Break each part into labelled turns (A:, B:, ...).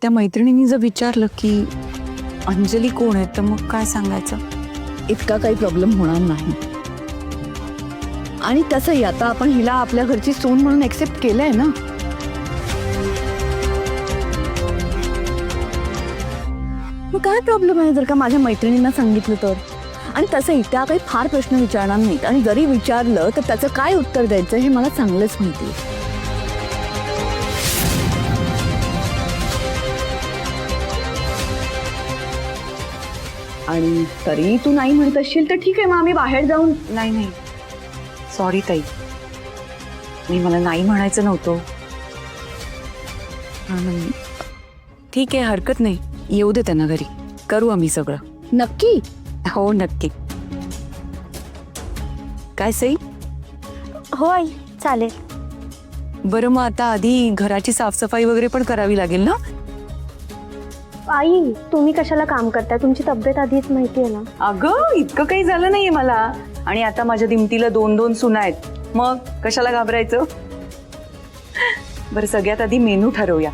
A: त्या मैत्रिणींनी जर विचारलं की अंजली कोण आहे तर मग काय सांगायचं?
B: इतका काही प्रॉब्लेम होणार नाही. आणि तसंही आता आपण हिला आपल्या घरची सून म्हणून एक्सेप्ट केलंय ना. मग काय प्रॉब्लेम आहे जर का माझ्या मैत्रिणींना सांगितलं तर? आणि तसंही त्या काही फार प्रश्न विचारणार नाहीत आणि जरी विचारलं तर त्याचं काय उत्तर द्यायचं हे मला चांगलंच माहिती आहे. आणि तरी तू नाही म्हणत असशील तर ठीक आहे, मग आम्ही बाहेर जाऊन.
A: नाही नाही सॉरी ताई, मी मला नाही म्हणायचं नव्हतं. ठीक आहे हरकत नाही, येऊ दे त्यांना घरी, करू आम्ही सगळं.
B: नक्की?
A: हो नक्की. काय सई?
C: हो आई चालेल.
A: बरं मग आता आधी घराची साफसफाई वगैरे पण करावी लागेल ना?
C: आई तुम्ही कशाला काम करताय, तुमची तब्येत आधीच माहिती आहे ना.
A: अगं इतकं काही झालं नाहीये मला, आणि आता माझ्या दिमतीला 2-2 सुना आहेत, मग कशाला घाबरायचं. बरं सगळ्यात आधी मेनू ठरवूया.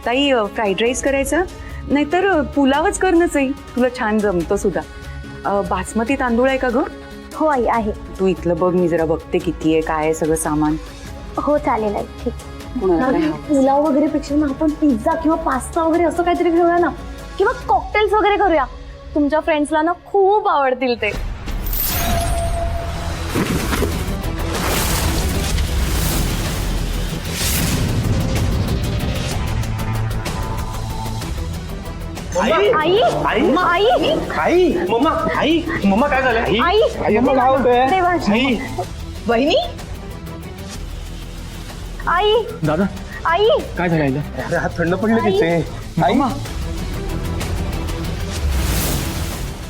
A: ताई फ्राईड राईस करायचा, नाहीतर पुलावच करणंच आहे, तुला छान जमतो सुद्धा. बासमती तांदूळ आहे का ग?
C: हो आई आहे.
A: तू इथलं बघ, मी जरा बघते किती आहे काय आहे सगळं सामान.
C: हो चालेल आई ठीक.
A: कोणाला काय हवं?
C: पुलाव वगैरे पेक्षा ना आपण पिझ्झा किंवा पास्ता वगैरे असं काहीतरी घेऊया ना, किंवा कॉकटेल्स वगैरे करूया. तुमच्या फ्रेंड्सला ना खूप आवडतील ते.
D: आई
C: आई
D: आई
C: आई
D: आई मम्मा आई मम्मा काय झालं? आई
C: आई
D: आई मम्मा काय होतंय?
C: देवांश.
D: आई
B: वहिनी
C: आई
D: दादा
C: आई
D: काय झालं आईला? अरे हात थंड पडले तिचे. आई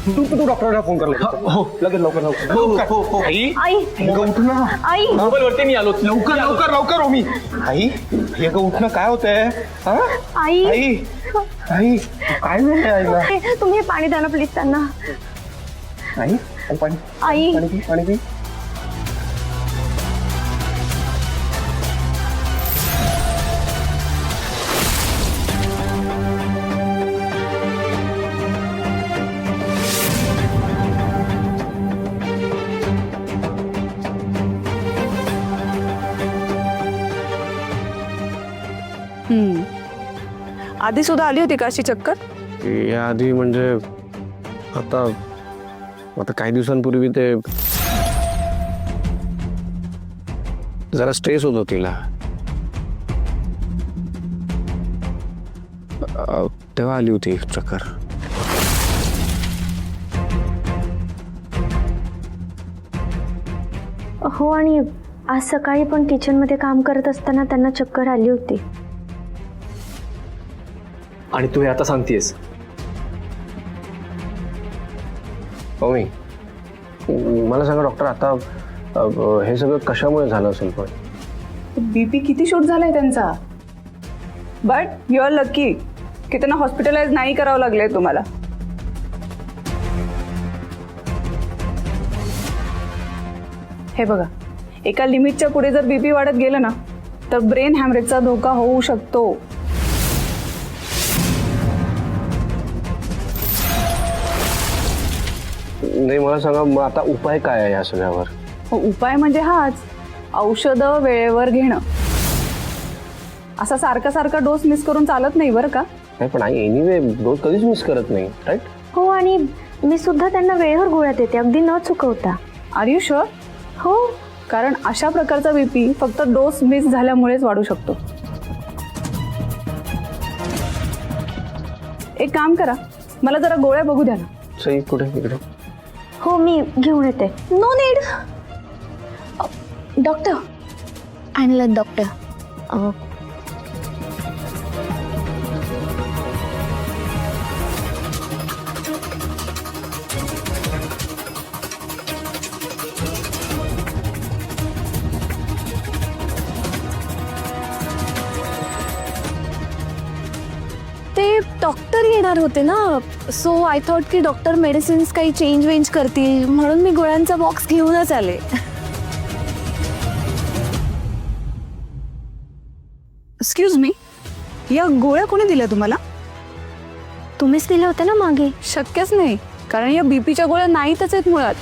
D: तू डॉक्टरला फोन करला? हो लगेच लवकर. आई
C: आई
D: उठ ना.
C: आई
D: मोबाईल वरती मी आलो. लवकर लवकर लवकर हो मी. आई हे ग उठणं काय होतंय? हा
C: आई
D: आई आई काय झालंय आईला?
C: तुम्ही पाणी द्या ना प्लीज त्यांना.
D: आई पाणी
C: आई
D: पाणी पी पाणी पी.
A: आधी सुद्धा आली होती का अशी चक्कर?
E: याआधी म्हणजे आता आता काही दिवसांपूर्वी ते जरा स्ट्रेस होतो तिला, तेव्हा आली होती चक्कर.
C: हो, आणि आज सकाळी पण किचन मध्ये काम करत असताना त्यांना चक्कर आली होती.
D: आणि तू हे आता सांगतेस?
E: हो मी मला सांगा डॉक्टर, आता हे सगळं कशामुळे झालं असेल? पण
F: बीपी किती शूट झालाय त्यांचा, बट यू आर लकी की त्यांना हॉस्पिटलाइज नाही करावं लागलंय तुम्हाला. हे बघा, एका लिमिटच्या पुढे जर बीपी वाढत गेलं ना तर ब्रेन हॅमरेजचा धोका होऊ शकतो.
E: नाही मला सांगा, मग आता उपाय काय आहे या सगळ्यावर?
F: उपाय म्हणजे हाच, औषधं वेळेवर घेणं. असा सारखा सारखा डोस मिस करून चालत नाही बरं का.
E: नाही पण आई एनिवे डोस कधीच मिस करत नाही, राईट?
C: हो, आणि मी सुद्धा त्यांना वेळेवर गोळ्या देते, अगदी न चुकवता.
F: R you sure?
C: हो,
F: कारण अशा प्रकारचा बीपी फक्त डोस मिस झाल्यामुळेच वाढू शकतो. एक काम करा, मला जरा गोळ्या बघू द्या ना.
E: सई कुठे? इकडे.
C: हो मी घेऊन येते. No need. डॉक्टर आणलं डॉक्टर.
G: ते डॉक्टर येणार होते ना, सो आय थॉट की डॉक्टर मेडिसिन्स काही चेंज वेंज करतील म्हणून मी गोळ्यांचा बॉक्स घेऊनच आले.
A: एक्सक्यूज मी,
F: या गोळ्या कोणी दिल्या तुम्हाला?
G: तुम्हीच दिल्या होत्या ना मागे.
F: शक्यच नाही, कारण या बीपीच्या गोळ्या नाहीतच आहेत मुळात.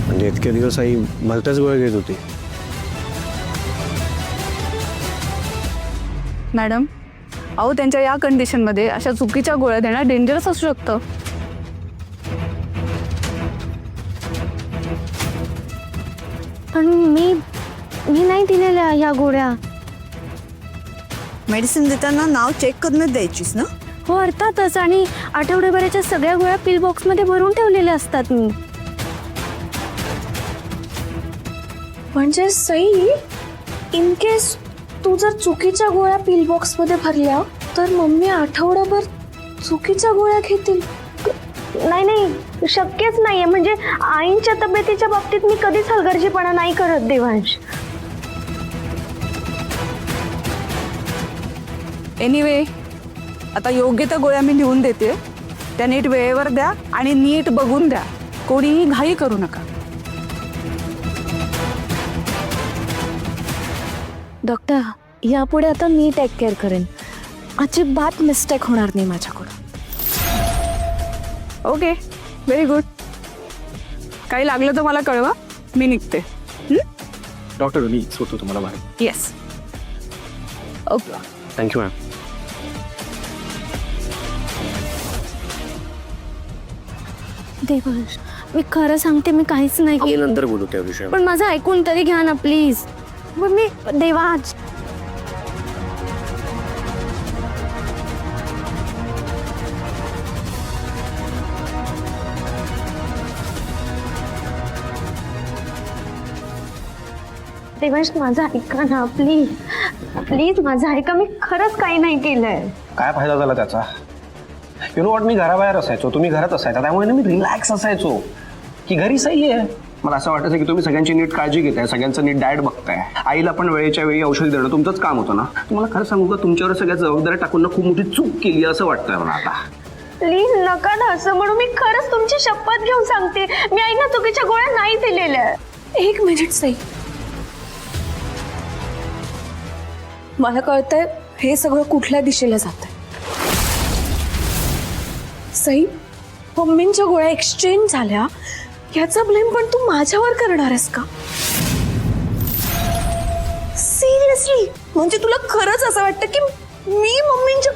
E: म्हणजे इतके दिवस आई भलत्याच गोळ्या घेत होती.
F: मॅडम, अहो त्यांच्या या कंडिशनमध्ये अशा चुकीच्या गोळ्या देणं डेंजरस असू शकतं.
G: पण मी नाही दिलेल्या या गोळ्या.
B: मेडिसिन देताना नाव चेक करूनच द्यायचीस ना?
G: हो अर्थातच. आणि आठवड्याभराच्या सगळ्या गोळ्या पिल बॉक्समध्ये भरून ठेवलेल्या असतात मी.
C: म्हणजे सई, इन केस तू जर चुकीच्या गोळ्या पिल बॉक्स मध्ये भरल्या तर मम्मी आठवडाभर चुकीच्या गोळ्या घेतील. नाही, शक्यच नाहीये. म्हणजे आईंच्या तब्येतीच्या बाबतीत मी कधीच हलगर्जीपणा नाही करत देवांश.
F: एनिवे, आता योग्य त्या गोळ्या मी लिहून देते. त्या नीट वेळेवर द्या आणि नीट बघून द्या. कोणीही घाई करू नका.
G: डॉक्टर, यापुढे आता मी टेक केअर करेन. अजिबात मिस्टेक होणार नाही माझ्याकडून.
F: Okay, very good. काही लागलं तर मला कळवा, मी निघते.
D: डॉक्टर मी सोडतो तुम्हाला बाहेर.
F: Yes. Okay.
E: Thank you ma'am.
G: Devansh, मी खरं सांगते, मी काहीच नाही केलं.
E: नंतर बोलू त्या विषयावर.
G: पण माझं ऐकून तरी घ्या ना प्लीज. पण मी देवांश,
C: देवांश माझं ऐका ना प्लीज. प्लीज माझं ऐका. मी खरंच काही नाही केलंय.
D: काय फायदा झाला त्याचा? यु नो वॉट, मी घराबाहेर असायचो, तुम्ही घरात असायचा, त्यामुळे ना मी रिलॅक्स असायचो की घरी सही आहे. मला असं वाटायचं की तुम्ही सगळ्यांची नीट काळजी घेताय, सगळ्यांचं नीट डाएट बघताय. आईला पण वेळेच्या वेळी औषध देणं तुमचंच काम होतं ना. तुम्हाला खरं सांगू का, तुमच्यावर सगळ्या जबाबदाऱ्या टाकून ना खूप मोठी चूक केली असं वाटतंय मला आता.
C: प्लीज नका ना असं म्हणू. मी खरंच तुमची शपथ घेऊन सांगते, मी आईना चुकीच्या गोळ्या नाही दिलेल्या. एक मिनिट सई, मला कळतंय हे सगळं कुठल्या दिशेला जातंय. सई, मम्मींच्या गोळ्या एक्सचेंज झाल्या याचा ब्लेम पण तू माझ्यावर करणार आहेस का? सिरियसली? म्हणजे तुला खरंच असं वाटतं की मी मम्मींच्या...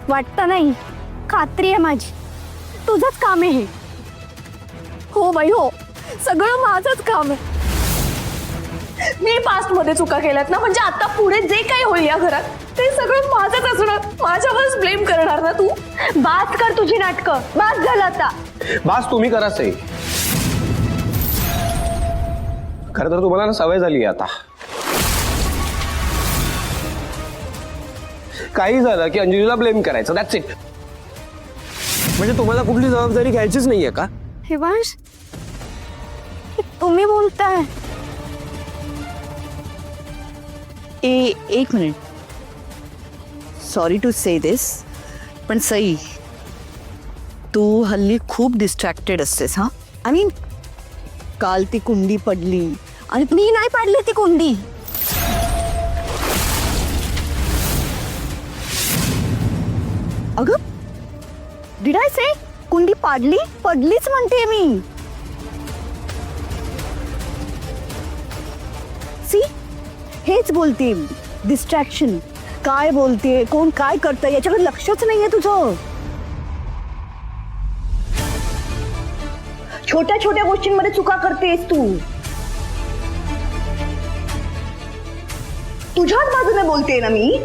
G: वाटतं नाही, खात्री आहे माझी. तुझंच काम आहे हे. हो बाई हो, सगळं माझंच काम आहे.
C: मी पास्ट मध्ये चुका केल्यात ना, म्हणजे आता पुढे जे काही होईल या घरात ते सगळं माझंच असणार. माझ्यावरच ब्लेम करणार ना तू? बास कर तुझी नाटकं. बास झालं आता.
D: बास तुम्ही करा सही. खरं तर तुम्हाला ना सवय झाली आहे आता. काही झालं की अंजलीला ब्लेम करायचं, दॅट्स इट.
E: म्हणजे तुम्हाला कुठली जबाबदारी घ्यायचीच नाहीये का?
G: देवांश, तुम्ही बोलताय.
B: एक मिनिट. सॉरी टू से दिस, पण सई, तू हल्ली खूप डिस्ट्रॅक्टेड असतेस. हा, आय मीन, काल ती कुंडी पडली आणि
G: मी नाही पाडली ती कुंडी.
B: अगं, डिड आय से कुंडी पाडली? पडलीच म्हणते मी. सी, हेच बोलते, डिस्ट्रॅक्शन. काय बोलते, कोण काय करतंय याच्याकडे लक्षच नाहीये तुझं. छोट्या छोट्या गोष्टींमध्ये चुका करतेस तू. तुझ्याच बाजूने बोलते ना मी.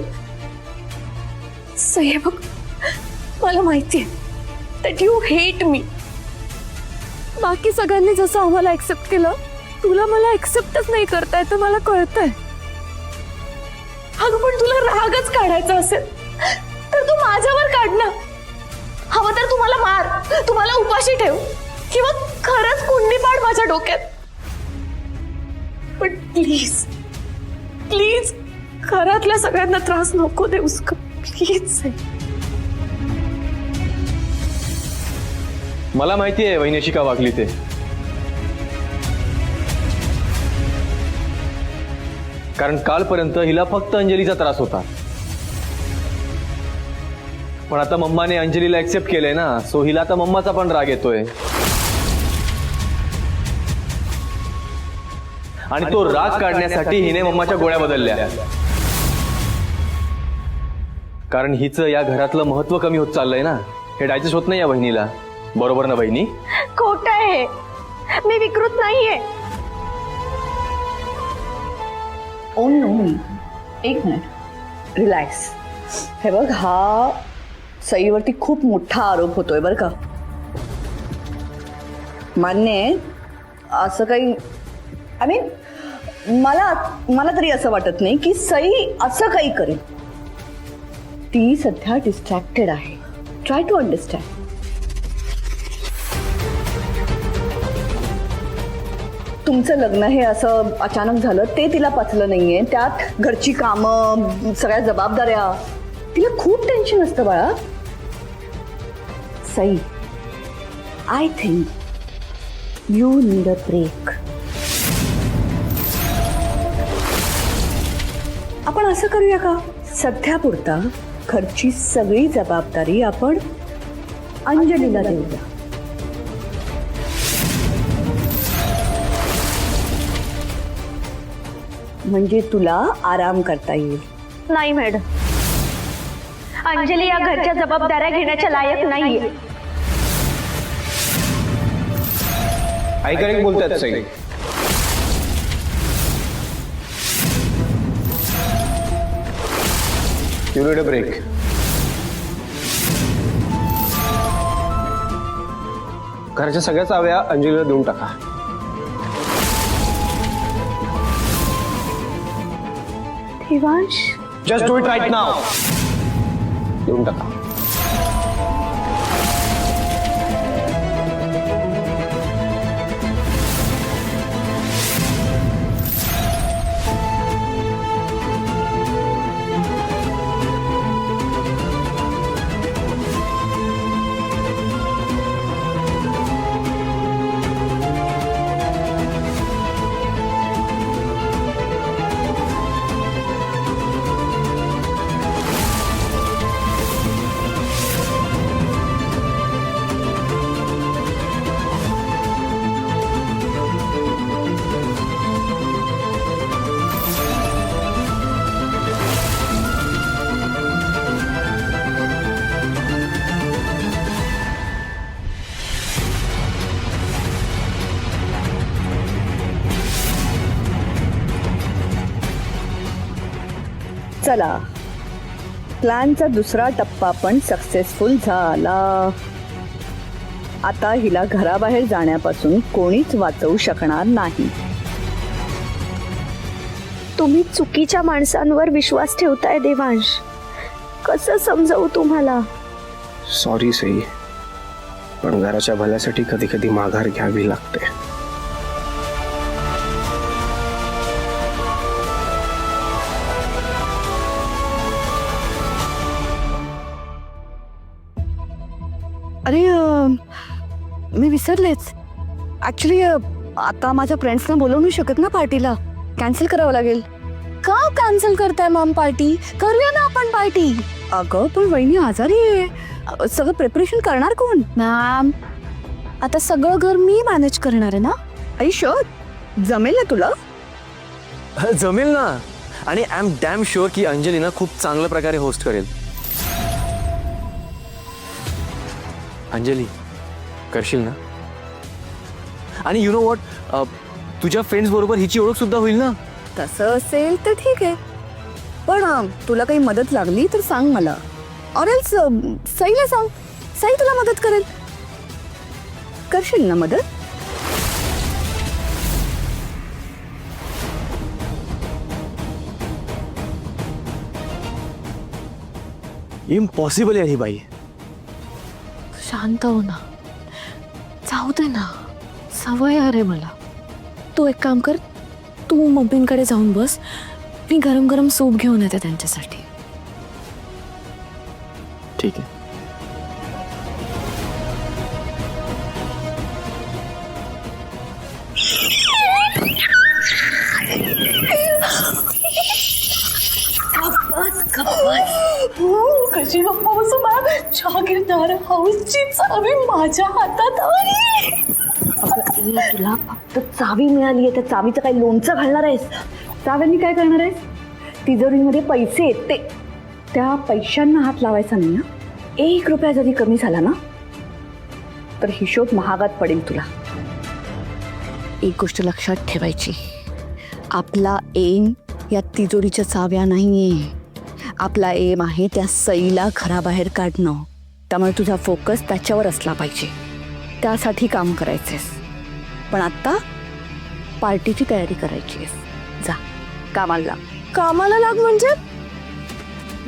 C: सही बघ, मला माहितीये दॅट यू हेट मी.
G: बाकी सगळ्यांनी जसं आम्हाला ऍक्सेप्ट केलं, तुला मला ऍक्सेप्टच नाही करता येतं, मला कळतंय.
C: अगं पण तुला रागच काढायचा असेल तर तू माझ्यावर काढ ना. हवं तर तुम्हाला मार, तुम्हाला उपाशी ठेव, किंवा खरंच कुंडी पाड माझ्या डोक्यात. पण प्लीज प्लीज घरातल्या सगळ्यांना त्रास नको देऊस का प्लीज.
H: मला माहिती आहे वहिनीशी का वागली ते. कारण कालपर्यंत हिला फक्त अंजलीचा त्रास होता. पण आता मम्माने अंजलीला एक्सेप्ट केलंय ना, सो हिला आता मम्माचा पण राग येतोय. आणि तो राग काढण्यासाठी हिने मम्माच्या गोळ्या बदलल्या. कारण हिचं या घरातलं महत्व कमी होत चाललंय ना, हे डायजेस्ट होत नाही या बहिणीला. बरोबर ना बहिणी?
C: खोटं आहे, मी विकृत नाहीये.
B: ओ नो, एक मिनिट, रिलॅक्स. हे बघ, हा सईवरती खूप मोठा आरोप होतोय बरं का. मान्य आहे, असं काही आय मीन मला तरी असं वाटत नाही की सई असं काही करेल. ती सध्या डिस्ट्रॅक्टेड आहे. Try to understand. तुमचं लग्न हे असं अचानक झालं ते तिला पचलं नाहीये. त्यात घरची कामं, सगळ्या जबाबदाऱ्या, तिला खूप टेन्शन असतं बाळा. Sai, I think you need a break. आपण असं करूया का, सध्या पुरता घरची सगळी जबाबदारी आपण अंजलीला देऊया. म्हणजे तुला आराम करता येईल.
C: नाही मॅडम, अंजली या घरच्या जबाबदाऱ्या घेण्याच्या लायक नाहीये.
D: आई करेक्ट बोलतात Sai. You need a break. घरच्या सगळ्या चाव्या अंजलीला देऊन टाका.
C: Devansh,
D: just do it right now. देऊन टाका.
B: चला, प्लॅनचा दुसरा टप्पा पण सक्सेसफुल झाला. आता हिला घराबाहेर जाण्यापासून कोणीच वाचवू शकणार नाही.
C: तुम्ही चुकीच्या माणसांवर विश्वास ठेवताय देवांश. कसं समजावू तुम्हाला?
D: सॉरी सई, पण घराच्या भल्यासाठी कधी कधी माघार घ्यावी लागते.
B: अरे मी विसरलेच. ॲक्च्युली आता माझ्या फ्रेंड्सना बोलवू नाही शकत ना पार्टीला. कॅन्सल करावं लागेल.
G: का कॅन्सल करताय मॅम पार्टी? करूया ना आपण पार्टी.
B: अगं पण वहिनी आजारी आहे. सगळं प्रिपरेशन करणार कोण?
G: मॅम, आता सगळं घर मी मॅनेज करणार आहे ना.
B: आई शुअर? जमेल ना तुला?
H: जमेल ना. आणि आय एम डॅम शुअर की अंजली ना खूप चांगल्या प्रकारे होस्ट करेल. अंजली, करशील ना? आणि यु नो वॉट, तुझ्या फ्रेंड्स बरोबर हिची ओळख सुद्धा होईल ना.
B: तसं असेल तर ठीक आहे. पण तुला काही मदत लागली तर सांग मला. ऑर एल्स सईला सांग. सई तुला मदत करेल. करशील ना मदत?
H: इम्पॉसिबल आहे ही बाई.
G: शांत हो ना. जाऊ दे ना, सवय आहे रे मला. तू एक काम कर, तू मम्मींकडे जाऊन बस. मी गरम गरम सूप घेऊन येते त्यांच्यासाठी.
H: ठीक आहे.
C: माझी मला जागीरदार हाऊसची चावी माझ्या हातात आली.
B: तुला फक्त चावी मिळाली आहे, त्या चावीचं काही लोणचं घालणार आहेस?
A: चाव्यांनी काय करणार आहेस? तिजोरीमध्ये पैसे आहेत ते, त्या पैशांना हात लावायचा नाही ना.
B: 1 रुपया जरी कमी झाला ना
A: तर हिशोब महागात पडेल तुला.
B: एक गोष्ट लक्षात ठेवायची, आपला एम या तिजोरीच्या चाव्या नाहीये. आपला एम आहे त्या सईला घराबाहेर काढणं. त्यामुळे तुझा फोकस त्याच्यावर असला पाहिजे, त्यासाठी काम करायचंयस. पण आता पार्टीची तयारी करायची आहे. जा कामाला लाग.
C: कामाला लाग म्हणजे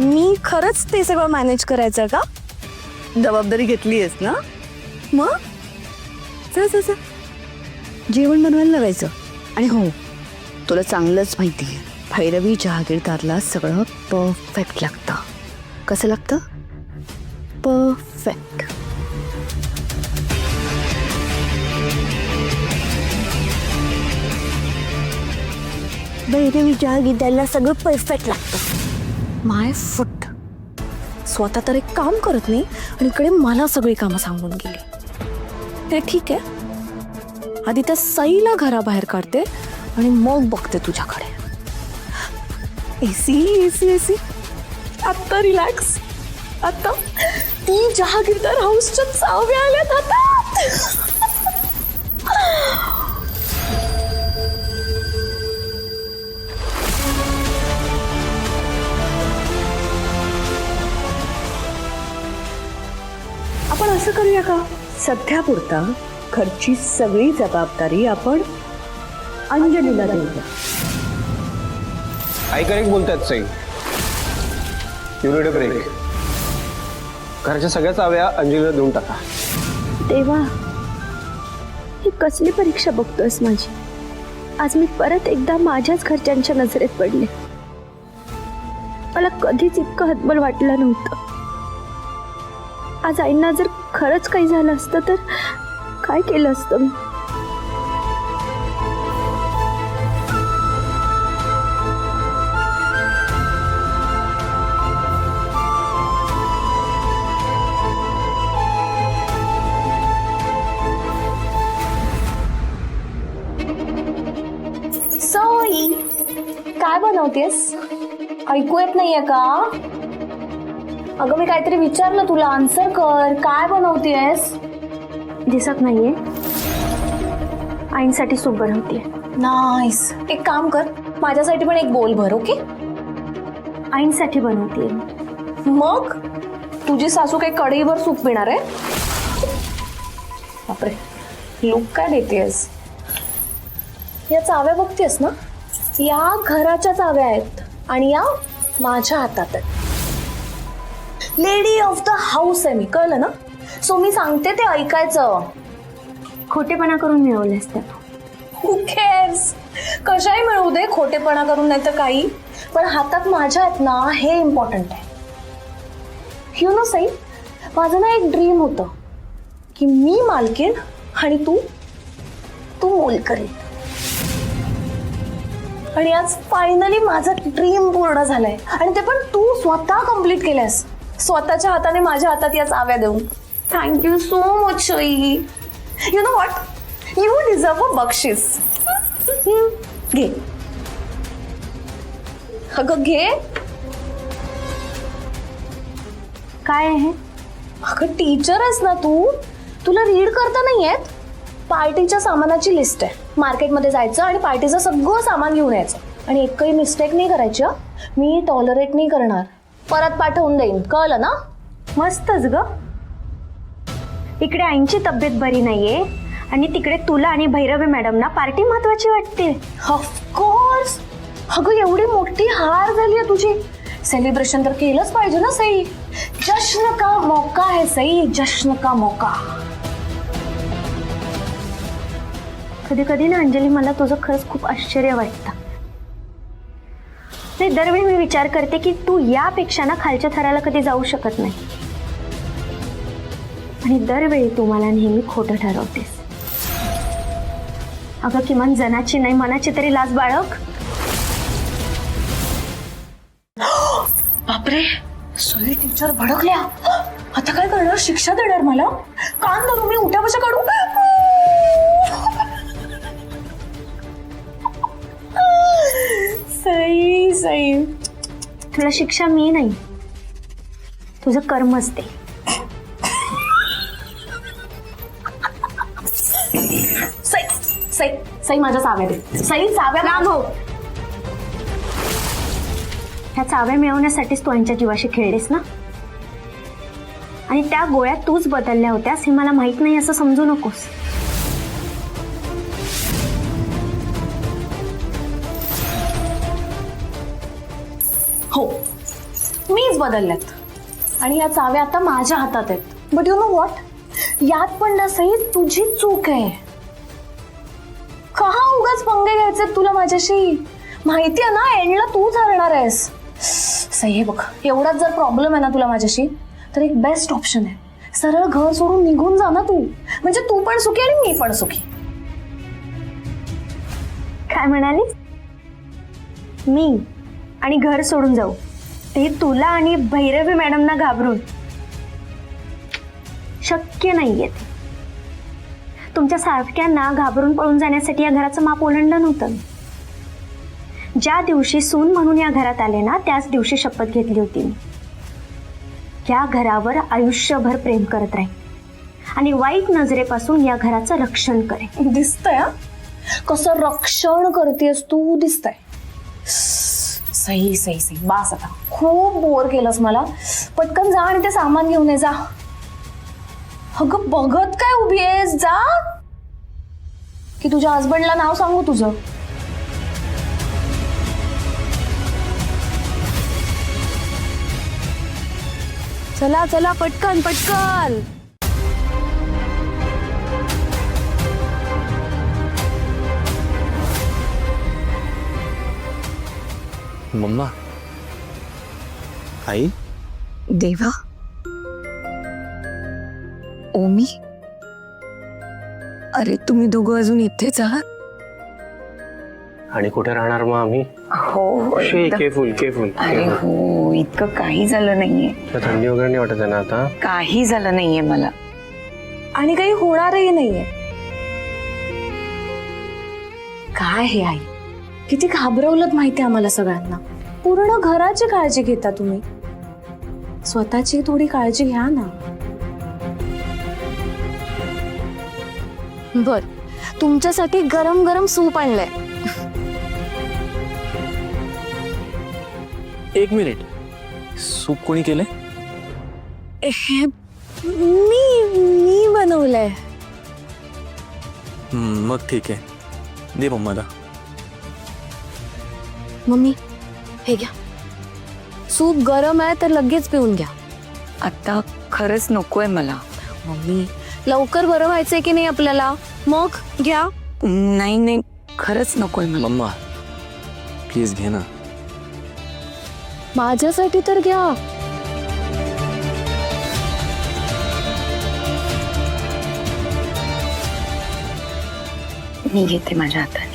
C: मी खरंच ते सगळं मॅनेज करायचं का?
B: जबाबदारी घेतली आहेस ना, मग जा जा जा जेवण बनवायला लागायचं. आणि हो, तुला चांगलंच माहिती आहे, भैरवी जहागीरदारला सगळं परफेक्ट लागतं. कसं लागतं? परफेक्ट. भैरवी जहागीरदारला सगळं परफेक्ट लागतं.
C: माय फुट. स्वतः तर एक काम करत नाही आणि इकडे मला सगळी कामं सांगून गेली. ते ठीक आहे, आधी त्या सईला घराबाहेर काढते आणि मग बघते तुझ्याकडे. AC AC AC. आत्ता रिलॅक्स. आता ती जहागीरदार हाऊसच्या चाव्या आल्यात हातात.
A: आपण असं करूया का, सध्यापुरता घरची सगळी जबाबदारी आपण अंजलीला देऊया.
D: आई करेक्ट बोलतात Sai. You need a break. घरच्या सगळ्या चाव्या अंजलीला देऊन टाका.
C: देवा, ही कसली परीक्षा बघतोयस माझी? आज मी परत एकदा माझ्याच घरच्यांच्या नजरेत पडले. मला कधीच इतकं हतबल वाटलं नव्हतं. आज आईंना जर खरंच काही झालं असतं तर काय केलं असतं मी? सई, काय बनवतेस? ऐकू येत नाहीये का? अगं मी काहीतरी विचारलं तुला, आन्सर कर. काय बनवतेस? दिसत नाहीये. आईंसाठी सूप बनवतेय. नाईस. एक काम कर, माझ्यासाठी पण एक बोल भर. ओके? आईंसाठी बनवतेय. मग तुझी सासू काही कढईभर सूप पिणार आहे? बापरे, लुक काय देतेस? या चाव्या बघतेस ना, या घराच्या चाव्या आहेत आणि या माझ्या हातात आहेत. लेडी ऑफ द हाऊस आहे मी, कळलं ना? सो मी सांगते ते ऐकायचं. खोटेपणा करून मिळवलेस त्या. हू केअर्स? कशाही मिळवू दे, खोटेपणा करून नाही तर काही, पण हातात माझ्या आहेत ना, हे इम्पॉर्टंट आहे. यू नो सई, माझं ना एक ड्रीम होतं की मी मालकीण आणि तू मोलकरीण. आणि आज फायनली माझं ड्रीम पूर्ण झालंय आणि ते पण तू स्वतः कम्प्लीट केलंस, स्वतःच्या हाताने माझ्या हातात या चाव्या देऊन. Thank you so much Sai. You know what, you deserve a बक्षीस. घे अगं, घे. काय आहे? अगं टीचर आहेस ना तू, तुला रीड करता नाही येत? पार्टीच्या सामानाची लिस्ट आहे. मार्केटमध्ये जायचं आणि पार्टीचं सगळं सामान घेऊन यायचं आणि एकही मिस्टेक नाही करायची. मी टॉलरेट नाही करणार, परत पाठवून देईन, कळलं ना? मस्तच ग. इकडे आईंची तब्येत बरी नाहीये आणि तिकडे तुला आणि भैरवी मॅडमना पार्टी महत्वाची वाटते. ऑफकोर्स. अगं एवढी मोठी हार झाली आहे तुझी, सेलिब्रेशन तर केलंच पाहिजे ना सई. जश्न का मौका है सई, जश्न का मौका. कधी कधी ना अंजली, मला तुझं खरंच खूप आश्चर्य वाटतं. नाही, दरवेळी मी विचार करते की तू यापेक्षा ना खालच्या थराला कधी जाऊ शकत नाही आणि दरवेळी तू मला नेहमी खोटं ठरवतेस. अगं किमान जनाची नाही मनाची तरी लाज बाळग. बापरे, सई टीचर भडकल्या. आता काय करणार? शिक्षा देणार मला? कान धरून मी उठ्या बशा काढू? सई सई,
I: तुला शिक्षा मी नाही, तुझं कर्मच ते.
C: सई सई सई माझ्या चाव्या दे. सई चाव्या
I: राम हो, ह्या चाव्या मिळवण्यासाठीच तू यांच्या जीवाशी खेळलेस ना? आणि त्या गोळ्या तूच बदलल्या होत्यास हे मला माहित नाही असं समजू नकोस.
C: हो, मीच बदलल्यात आणि या चाव्या आता माझ्या हातात आहेत. बट यू नो व्हॉट, यात पण ना सई तुझी चूक आहे. का उगाच पंगे घ्यायचे तुला माझ्याशी? माहितीये ना एंडला तूच हरणार आहेस. सई हे बघ, एवढाच जर प्रॉब्लेम आहे ना तुला माझ्याशी, तर एक बेस्ट ऑप्शन आहे. सरळ घर सोडून निघून जा ना तू, म्हणजे तू पण सुखी आणि मी पण सुखी.
I: काय म्हणालीस? मी आणि घर सोडून जाऊ, ते तुला आणि भैरवी मॅडमना घाबरून? शक्य नाहीये ते. तुमच्या सारख्यांना घाबरून पळून जाण्यासाठी या घराचं माप ओलांडलं नव्हतं. ज्या दिवशी सून म्हणून या घरात आले ना, त्याच दिवशी शपथ घेतली होती मी, या घरावर आयुष्यभर प्रेम करत राहील आणि वाईट नजरेपासून या घराचं रक्षण करेन.
C: दिसतंय कसं रक्षण करतेस तू, दिसतंय. सई सई सई, बास आता, खूप बोर केलंस मला. पटकन जा आणि ते सामान घेऊन ये, जा. अगं बघत काय उभी आहेस? जा, की तुझ्या हसबंडला नाव सांगू तुझं?
G: चला चला पटकन पटकन.
H: मम्मा, आई,
B: देवा, ओमी, अरे तुम्ही दोघं अजून इथेच आहात?
E: आणि कुठे राहणार मग आम्ही?
A: हो
E: केफुल केफुल.
A: अरे हो, इतकं काही झालं नाहीये.
E: थंडी वगैरे नाही वाटत आहे ना आता?
A: काही झालं नाहीये मला.
C: आणि काही होणारही नाहीये. काय हे आई, किती घाबरवलत माहिती आम्हाला सगळ्यांना. पूर्ण घराची काळजी घेता तुम्ही, स्वतःची थोडी काळजी घ्या ना.
G: बर, तुमच्यासाठी गरम गरम सूप आणलंय.
H: 1 मिनिट, सूप कोणी केलंय?
G: हे मी बनवलंय.
H: मग ठीक आहे, दे मम्माला.
G: मम्मी हे घ्या, सूप गरम आहे तर लगेच पिऊन घ्या.
A: आता खरंच नकोय मला.
G: मम्मी लवकर बरं व्हायचंय की नाही आपल्याला, मग घ्या.
A: नाही नाही, खरंच नकोय मला.
H: मम्मा प्लीज घे ना.
G: माझ्यासाठी तर घ्या.
A: मी घेते माझ्या हातात.